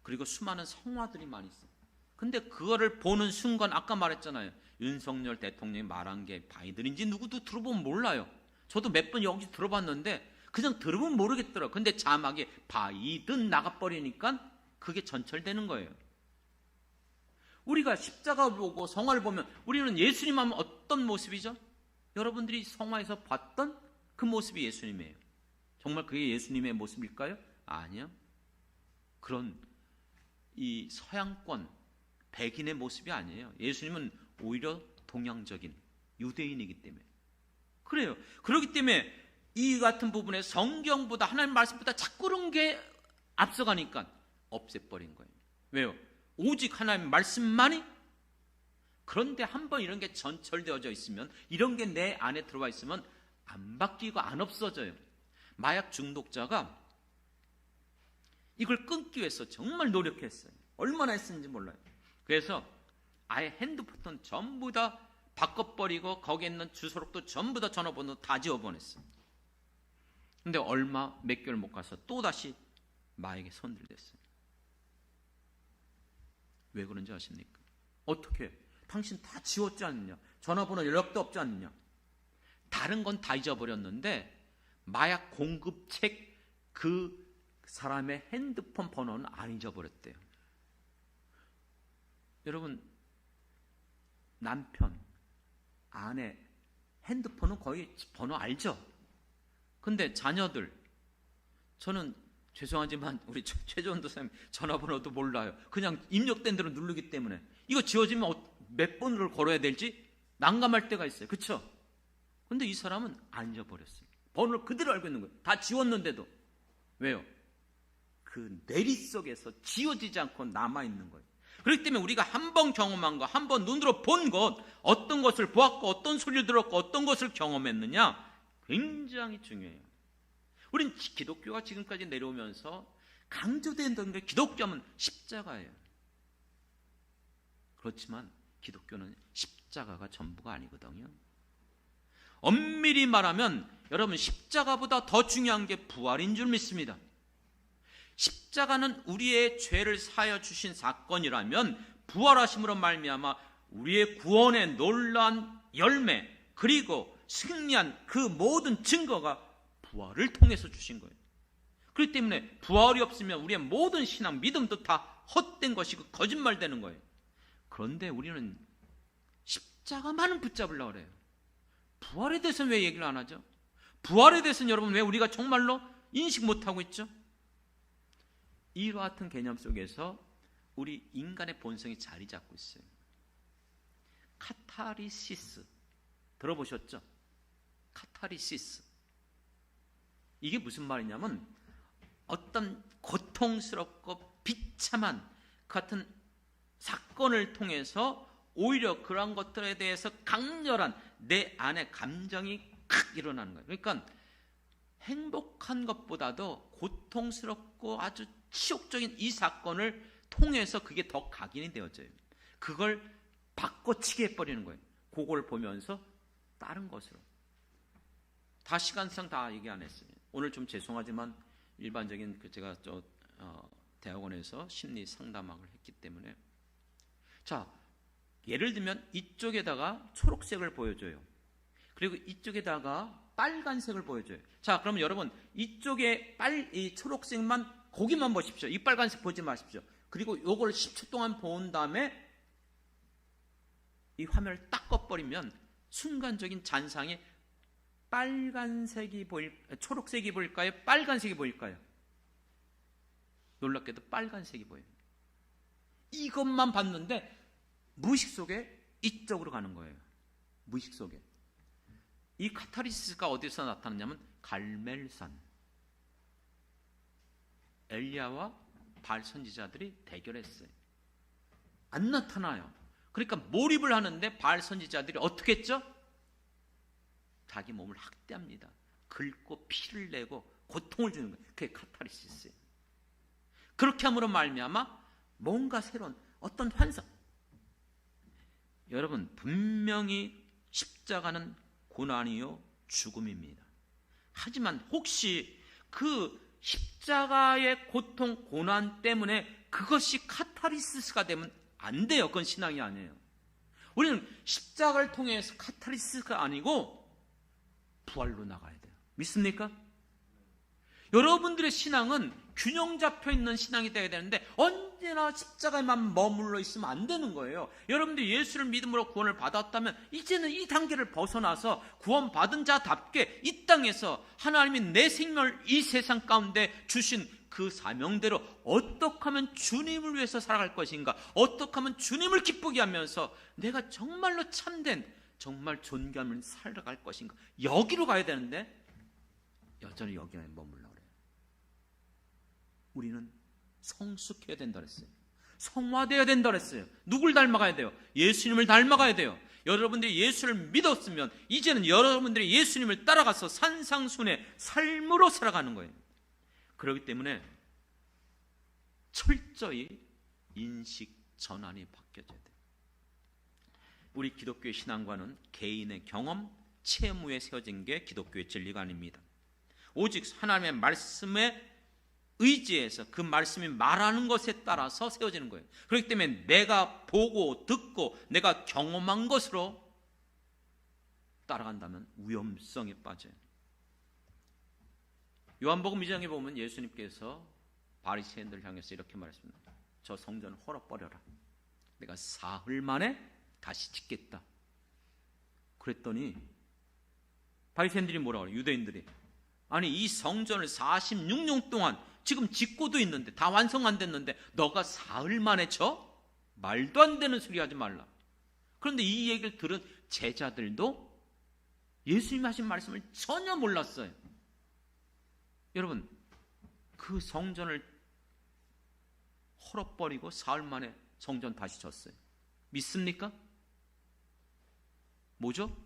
그리고 수많은 성화들이 많이 있어요. 근데 그거를 보는 순간 아까 말했잖아요. 윤석열 대통령이 말한 게 바이든인지 누구도 들어보면 몰라요. 저도 몇 번 여기 들어봤는데 그냥 들어보면 모르겠더라고요. 근데 자막에 바이든 나가버리니까 그게 전철되는 거예요. 우리가 십자가를 보고 성화를 보면 우리는 예수님 하면 어떤 모습이죠? 여러분들이 성화에서 봤던 그 모습이 예수님이에요. 정말 그게 예수님의 모습일까요? 아니요. 그런 이 서양권 백인의 모습이 아니에요. 예수님은 오히려 동양적인 유대인이기 때문에 그래요. 그렇기 때문에 이 같은 부분에 성경보다 하나님 말씀보다 자꾸 그런 게 앞서가니까 없애버린 거예요. 왜요? 오직 하나님 말씀만이. 그런데 한번 이런 게 전철되어져 있으면, 이런 게 내 안에 들어와 있으면 안 바뀌고 안 없어져요. 마약 중독자가 이걸 끊기 위해서 정말 노력했어요. 얼마나 했는지 몰라요. 그래서 아예 핸드폰 전부 다 바꿔버리고 거기에 있는 주소록도 전부 다 전화번호 다 지워보냈어요. 근데 몇 개월 못 가서 또다시 마약에 손들댔어요. 왜 그런지 아십니까? 어떻게? 당신 다 지웠지 않느냐? 전화번호 연락도 없지 않느냐? 다른 건 다 잊어버렸는데 마약 공급책 그 사람의 핸드폰 번호는 안 잊어버렸대요. 여러분, 남편, 아내 핸드폰은 거의 번호 알죠? 근데 자녀들, 저는 죄송하지만 우리 최조원 도사님 전화번호도 몰라요. 그냥 입력된 대로 누르기 때문에 이거 지워지면 몇 번을 걸어야 될지 난감할 때가 있어요. 그렇죠? 근데 이 사람은 안 잊어버렸어요. 번호를 그대로 알고 있는 거예요. 다 지웠는데도. 왜요? 그 뇌리 속에서 지워지지 않고 남아있는 거예요. 그렇기 때문에 우리가 한 번 경험한 거, 한 번 눈으로 본 것, 어떤 것을 보았고 어떤 소리를 들었고 어떤 것을 경험했느냐, 굉장히 중요해요. 우린 기독교가 지금까지 내려오면서 강조되는 게 기독교하면 십자가예요. 그렇지만 기독교는 십자가가 전부가 아니거든요. 엄밀히 말하면 여러분, 십자가보다 더 중요한 게 부활인 줄 믿습니다. 십자가는 우리의 죄를 사하여 주신 사건이라면 부활하심으로 말미암아 우리의 구원의 놀라운 열매, 그리고 승리한 그 모든 증거가 부활을 통해서 주신 거예요. 그렇기 때문에 부활이 없으면 우리의 모든 신앙, 믿음도 다 헛된 것이고 거짓말되는 거예요. 그런데 우리는 십자가만은 붙잡으려고 그래요. 부활에 대해서는 왜 얘기를 안 하죠? 부활에 대해서는 여러분 왜 우리가 정말로 인식 못하고 있죠? 이와 같은 개념 속에서 우리 인간의 본성이 자리 잡고 있어요. 카타르시스 들어보셨죠? 카타르시스, 이게 무슨 말이냐면 어떤 고통스럽고 비참한 같은 사건을 통해서 오히려 그런 것들에 대해서 강렬한 내 안에 감정이 칵 일어나는 거예요. 그러니까 행복한 것보다도 고통스럽고 아주 치욕적인 이 사건을 통해서 그게 더 각인이 되어져요. 그걸 바꿔치기 해버리는 거예요. 그걸 보면서 다른 것으로. 다 시간상 다 얘기 안 했어요. 오늘 좀 죄송하지만 일반적인 제가 대학원에서 심리 상담학을 했기 때문에, 자, 예를 들면 이쪽에다가 초록색을 보여줘요. 그리고 이쪽에다가 빨간색을 보여줘요. 자, 그러면 여러분 이쪽에 이 초록색만 거기만 보십시오. 이 빨간색 보지 마십시오. 그리고 요걸 10초 동안 본 다음에 이 화면을 딱 꺼버리면 순간적인 잔상에 빨간색이 초록색이 보일까요? 빨간색이 보일까요? 놀랍게도 빨간색이 보여요. 이것만 봤는데 무의식 속에 이쪽으로 가는 거예요. 무의식 속에. 이 카타르시스가 어디서 나타났냐면 갈멜산. 엘리야와 바알 선지자들이 대결했어요. 안 나타나요. 그러니까 몰입을 하는데 바알 선지자들이 어떻게 했죠? 자기 몸을 학대합니다. 긁고 피를 내고 고통을 주는 거예요. 그게 카타르시스예요. 그렇게 함으로 말미암아 뭔가 새로운 어떤 환상. 여러분, 분명히 십자가는 고난이요 죽음입니다. 하지만 혹시 그 십자가의 고통, 고난 때문에 그것이 카타르시스가 되면 안 돼요. 그건 신앙이 아니에요. 우리는 십자가를 통해서 카타르시스가 아니고 부활로 나가야 돼요. 믿습니까? 여러분들의 신앙은 균형 잡혀 있는 신앙이 되어야 되는데 언제나 십자가에만 머물러 있으면 안 되는 거예요. 여러분들이 예수를 믿음으로 구원을 받았다면 이제는 이 단계를 벗어나서 구원받은 자답게 이 땅에서 하나님이 내 생명을 이 세상 가운데 주신 그 사명대로 어떻게 하면 주님을 위해서 살아갈 것인가, 어떻게 하면 주님을 기쁘게 하면서 내가 정말로 참된, 정말 존귀하면 살아갈 것인가, 여기로 가야 되는데 여전히 여기에 머물러 그래요. 우리는 성숙해야 된다 그랬어요. 성화되어야 된다 그랬어요. 누굴 닮아가야 돼요? 예수님을 닮아가야 돼요. 여러분들이 예수를 믿었으면 이제는 여러분들이 예수님을 따라가서 산상순의 삶으로 살아가는 거예요. 그렇기 때문에 철저히 인식 전환이 바뀌어져야 돼요. 우리 기독교의 신앙과는 개인의 경험, 체험 위에 세워진 게 기독교의 진리가 아닙니다. 오직 하나님의 말씀에 의지해서 그 말씀이 말하는 것에 따라서 세워지는 거예요. 그렇기 때문에 내가 보고 듣고 내가 경험한 것으로 따라간다면 위험성에 빠져요. 요한복음 2장에 보면 예수님께서 바리새인들 향해서 이렇게 말했습니다. 저 성전을 헐어버려라. 내가 사흘 만에 다시 짓겠다. 그랬더니 바리새인들이 뭐라고 그래요? 유대인들이 아니 이 성전을 46년 동안 지금 짓고도 있는데 다 완성 안 됐는데 너가 사흘 만에 쳐? 말도 안 되는 소리 하지 말라. 그런데 이 얘기를 들은 제자들도 예수님이 하신 말씀을 전혀 몰랐어요. 여러분, 그 성전을 헐어버리고 사흘 만에 성전 다시 졌어요. 믿습니까? 뭐죠?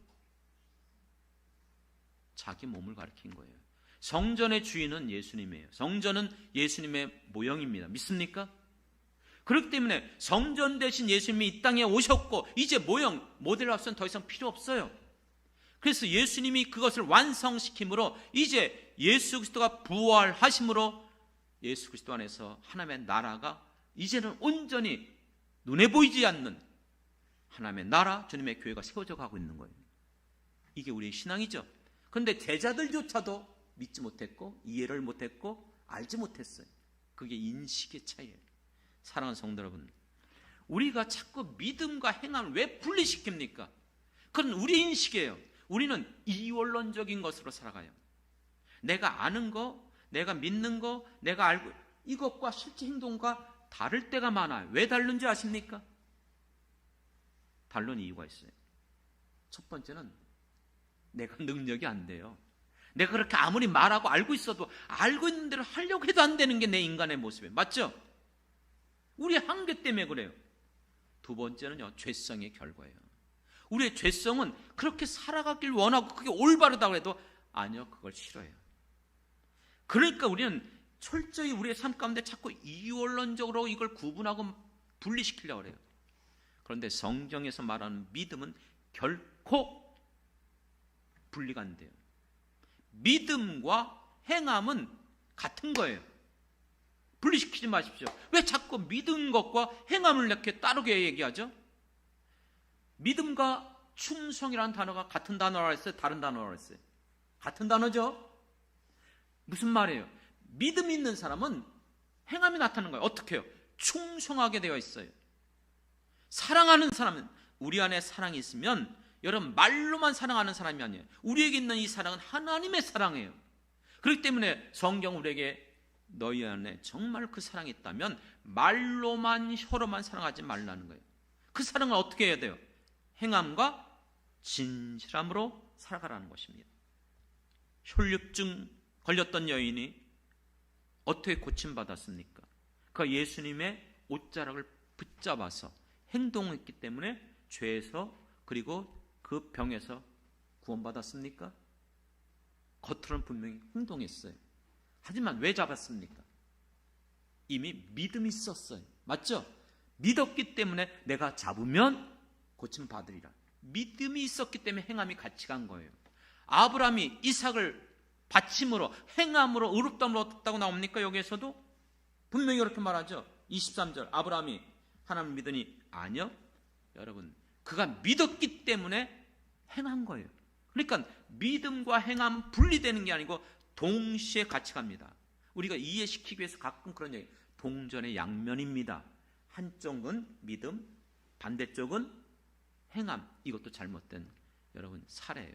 자기 몸을 가리킨 거예요. 성전의 주인은 예수님이에요. 성전은 예수님의 모형입니다. 믿습니까? 그렇기 때문에 성전 대신 예수님이 이 땅에 오셨고 이제 모형, 모델 합선 더 이상 필요 없어요. 그래서 예수님이 그것을 완성시킴으로 이제 예수 그리스도가 부활하심으로 예수 그리스도 안에서 하나님의 나라가 이제는 온전히 눈에 보이지 않는 하나님의 나라, 주님의 교회가 세워져 가고 있는 거예요. 이게 우리의 신앙이죠. 그런데 제자들조차도 믿지 못했고 이해를 못했고 알지 못했어요. 그게 인식의 차이예요. 사랑하는 성도 여러분, 우리가 자꾸 믿음과 행함을 왜 분리시킵니까? 그건 우리 인식이에요. 우리는 이원론적인 것으로 살아가요. 내가 아는 거, 내가 믿는 거, 내가 알고 이것과 실제 행동과 다를 때가 많아요. 왜 다른지 아십니까? 다른 이유가 있어요. 첫 번째는 내가 능력이 안 돼요. 내가 그렇게 아무리 말하고 알고 있어도 알고 있는 대로 하려고 해도 안 되는 게 내 인간의 모습이에요. 맞죠? 우리의 한계 때문에 그래요. 두 번째는요, 죄성의 결과예요. 우리의 죄성은 그렇게 살아가길 원하고 그게 올바르다고 해도 아니요, 그걸 싫어해요. 그러니까 우리는 철저히 우리의 삶 가운데 자꾸 이원론적으로 이걸 구분하고 분리시키려고 해요. 그런데 성경에서 말하는 믿음은 결코 분리가 안 돼요. 믿음과 행함은 같은 거예요. 분리시키지 마십시오. 왜 자꾸 믿은 것과 행함을 이렇게 따르게 얘기하죠? 믿음과 충성이라는 단어가 같은 단어라 했어요? 다른 단어라 했어요? 같은 단어죠? 무슨 말이에요? 믿음 있는 사람은 행함이 나타나는 거예요. 어떻게 해요? 충성하게 되어 있어요. 사랑하는 사람은, 우리 안에 사랑이 있으면 여러분 말로만 사랑하는 사람이 아니에요. 우리에게 있는 이 사랑은 하나님의 사랑이에요. 그렇기 때문에 성경 우리에게 너희 안에 정말 그 사랑이 있다면 말로만 혀로만 사랑하지 말라는 거예요. 그 사랑을 어떻게 해야 돼요? 행함과 진실함으로 살아가라는 것입니다. 혈류증 걸렸던 여인이 어떻게 고침받았습니까? 그 예수님의 옷자락을 붙잡아서 행동했기 때문에 죄에서 그리고 그 병에서 구원받았습니까? 겉으로는 분명히 행동했어요. 하지만 왜 잡았습니까? 이미 믿음이 있었어요. 맞죠? 믿었기 때문에 내가 잡으면 고침받으리라. 믿음이 있었기 때문에 행함이 같이 간 거예요. 아브라함이 이삭을 바침으로 행함으로 의롭다함을 얻었다고 나옵니까? 여기에서도 분명히 그렇게 말하죠. 23절 아브라함이 하나님을 믿으니 아니요. 여러분 그가 믿었기 때문에 행한 거예요. 그러니까 믿음과 행함은 분리되는 게 아니고 동시에 같이 갑니다. 우리가 이해시키기 위해서 가끔 그런 얘기, 동전의 양면입니다. 한쪽은 믿음, 반대쪽은 행함. 이것도 잘못된 여러분 사례예요.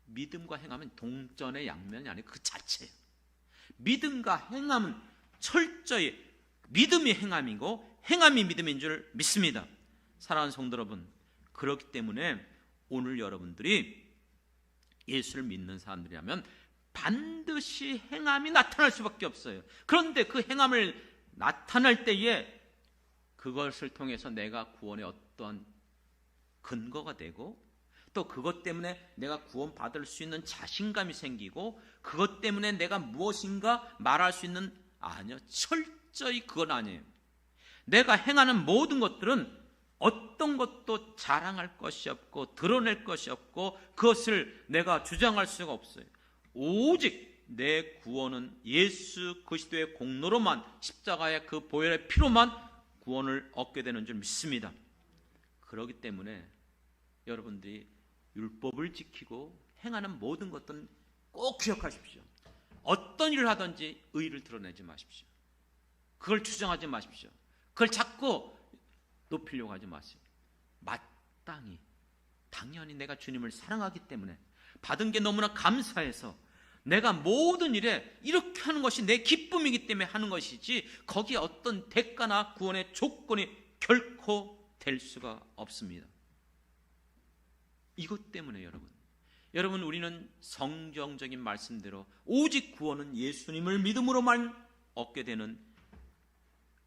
믿음과 행함은 동전의 양면이 아니고 그 자체예요. 믿음과 행함은 철저히 믿음이 행함이고 행함이 믿음인 줄 믿습니다. 사랑하는 성도 여러분, 그렇기 때문에 오늘 여러분들이 예수를 믿는 사람들이라면 반드시 행함이 나타날 수밖에 없어요. 그런데 그 행함을 나타날 때에 그것을 통해서 내가 구원의 어떠한 근거가 되고 또 그것 때문에 내가 구원받을 수 있는 자신감이 생기고 그것 때문에 내가 무엇인가 말할 수 있는, 아니요, 철저히 그건 아니에요. 내가 행하는 모든 것들은 어떤 것도 자랑할 것이 없고 드러낼 것이 없고 그것을 내가 주장할 수가 없어요. 오직 내 구원은 예수 그리스도의 공로로만, 십자가의 그 보혈의 피로만 구원을 얻게 되는 줄 믿습니다. 그렇기 때문에 여러분들이 율법을 지키고 행하는 모든 것들은 꼭 기억하십시오. 어떤 일을 하든지 의의를 드러내지 마십시오. 그걸 주장하지 마십시오. 그걸 자꾸 높이려고 하지 마세요. 마땅히 당연히 내가 주님을 사랑하기 때문에 받은 게 너무나 감사해서 내가 모든 일에 이렇게 하는 것이 내 기쁨이기 때문에 하는 것이지 거기에 어떤 대가나 구원의 조건이 결코 될 수가 없습니다. 이것 때문에 여러분 우리는 성경적인 말씀대로 오직 구원은 예수님을 믿음으로만 얻게 되는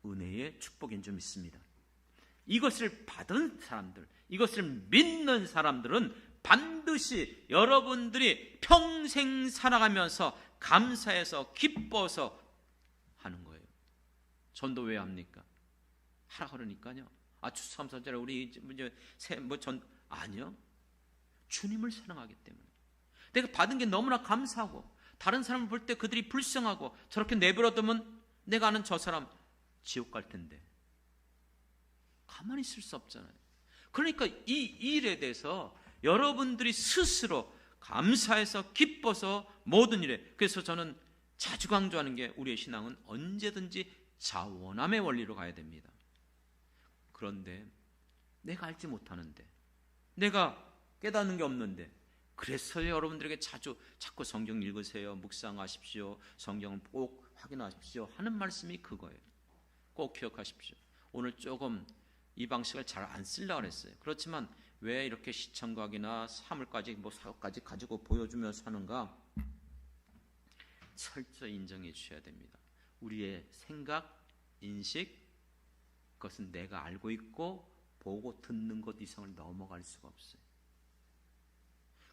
은혜의 축복인 줄 믿습니다. 이것을 받은 사람들, 이것을 믿는 사람들은 반드시 여러분들이 평생 살아가면서 감사해서 기뻐서 하는 거예요. 전도 왜 합니까? 하라 그러니까요. 추수감사절에 우리 아니요. 주님을 사랑하기 때문에 내가 받은 게 너무나 감사하고 다른 사람을 볼 때 그들이 불쌍하고 저렇게 내버려두면 내가 아는 저 사람 지옥 갈 텐데 가만히 있을 수 없잖아요. 그러니까 이 일에 대해서 여러분들이 스스로 감사해서 기뻐서 모든 일에, 그래서 저는 자주 강조하는 게 우리의 신앙은 언제든지 자원함의 원리로 가야 됩니다. 그런데 내가 알지 못하는데, 내가 깨닫는 게 없는데, 그래서 여러분들에게 자꾸 성경 읽으세요, 묵상하십시오, 성경을 꼭 확인하십시오 하는 말씀이 그거예요. 꼭 기억하십시오. 오늘 조금 이 방식을 잘 안 쓰려고 그랬어요. 그렇지만 왜 이렇게 시청각이나 사물까지 사업까지 가지고 보여주면서 하는가? 철저히 인정해 주셔야 됩니다. 우리의 생각, 인식, 그것은 내가 알고 있고 보고 듣는 것 이상을 넘어갈 수가 없어요.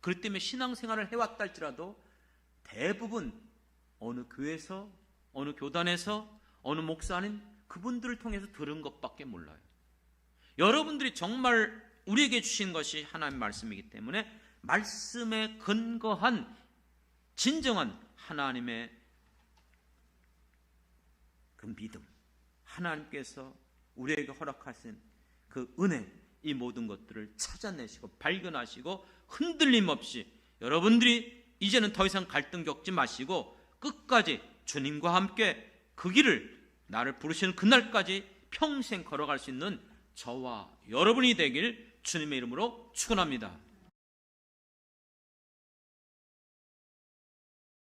그렇기 때문에 신앙생활을 해왔다 할지라도 대부분 어느 교회에서, 어느 교단에서, 어느 목사님 그분들을 통해서 들은 것밖에 몰라요. 여러분들이 정말 우리에게 주신 것이 하나님의 말씀이기 때문에 말씀에 근거한 진정한 하나님의 그 믿음, 하나님께서 우리에게 허락하신 그 은혜, 이 모든 것들을 찾아내시고 발견하시고 흔들림 없이 여러분들이 이제는 더 이상 갈등 겪지 마시고 끝까지 주님과 함께 그 길을, 나를 부르시는 그날까지 평생 걸어갈 수 있는 저와 여러분이 되길 주님의 이름으로 축원합니다.